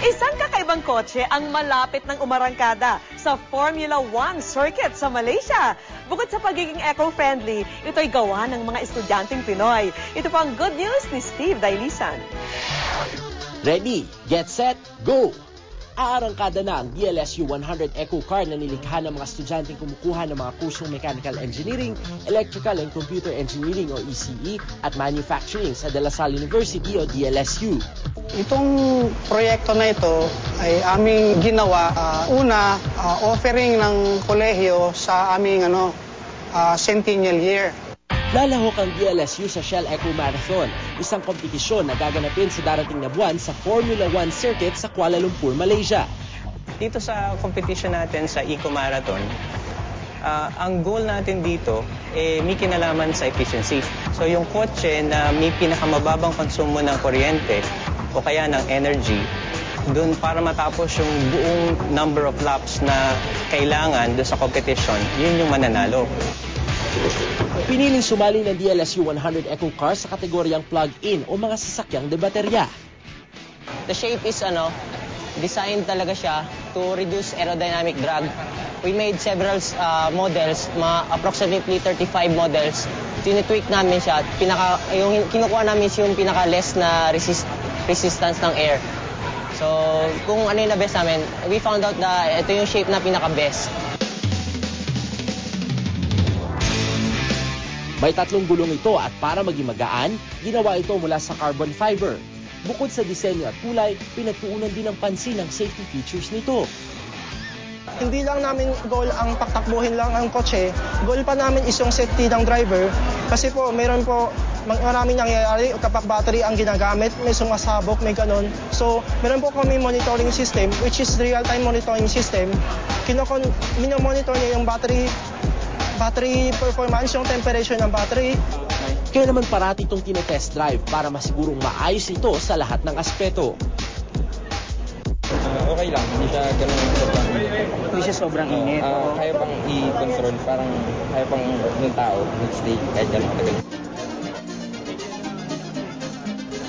Isang kakaibang kotse ang malapit ng umarangkada sa Formula 1 circuit sa Malaysia. Bukod sa pagiging eco-friendly, ito'y gawa ng mga estudyanteng Pinoy. Ito po ang good news ni Steve Dailisan. Ready, get set, go! Aarangkada na ang DLSU 100 Eco Car na nilikha ng mga estudyanteng kumukuha ng mga kursong Mechanical Engineering, Electrical and Computer Engineering o ECE at Manufacturing sa De La Salle University o DLSU. Itong proyekto na ito ay aming ginawa, offering ng kolehiyo sa aming centennial year. Lalahok ang DLSU sa Shell Eco Marathon, isang kompetisyon na gaganapin sa darating na buwan sa Formula 1 circuit sa Kuala Lumpur, Malaysia. Dito sa competition natin sa Eco Marathon, ang goal natin dito may kinalaman sa efficiency. So yung kotse na may pinakamababang konsumo ng kuryente o kaya ng energy, doon para matapos yung buong number of laps na kailangan doon sa competition, yun yung mananalo. Piniling sumali ng DLSU 100 Eco Car sa kategoryang plug-in o mga sasakyang de baterya. The shape is designed talaga siya to reduce aerodynamic drag. We made several models, approximately 35 models. Tinitweak namin siya. Yung kinukuha namin yung pinaka-less na resistance ng air. So, kung ano yung na-best namin, we found out na ito yung shape na pinaka-best. May 3 gulong ito at para maging magaan, ginawa ito mula sa carbon fiber. Bukod sa disenyo at kulay, pinagtuunan din ng pansin ang safety features nito. Hindi lang namin goal ang patakbuhin lang ang kotse. Goal pa namin is yung safety ng driver. Kasi po, maraming nangyayari kapag battery ang ginagamit, may sumasabok, may ganon. So, meron po kami monitoring system, which is real-time monitoring system. Minomonitor niya yung battery performance, yung temperature ng battery. Kaya naman parati itong tinetest drive para masigurong maayos ito sa lahat ng aspeto. Okay lang, hindi siya ganun sobrang init. Hindi siya sobrang init. Kaya pang i-control, parang kaya pang ng tao mag-stay kahit ganun katagal.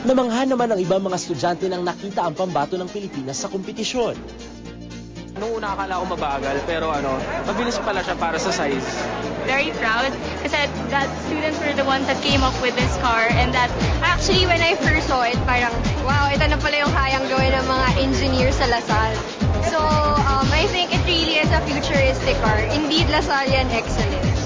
Namangha naman ang ibang mga estudyante nang nakita ang pambato ng Pilipinas sa kompetisyon. Nung una akala ko mabagal, pero mabilis pala siya para sa size. Very proud kasi that students were the ones that came up with this car, and that actually when I first saw it, parang wow, ito na pala yung kayang gawin ng mga engineer sa La Salle. So I think it really is a futuristic car. Indeed, La Sallian excellence.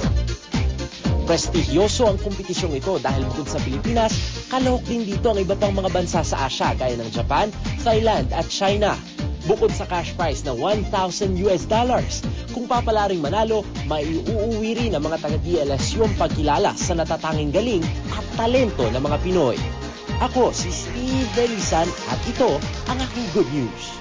Prestigyoso ang kompetisyong ito dahil bukod sa Pilipinas, kalahok din dito ang iba pang mga bansa sa Asia gaya ng Japan, Thailand at China. Bukod sa cash prize na $1,000 US, kung papalaring manalo, maiuuwi rin ang mga taga-DLSU ang pagkilala sa natatanging galing at talento ng mga Pinoy. Ako si Steve Dailisan at ito ang aking good news.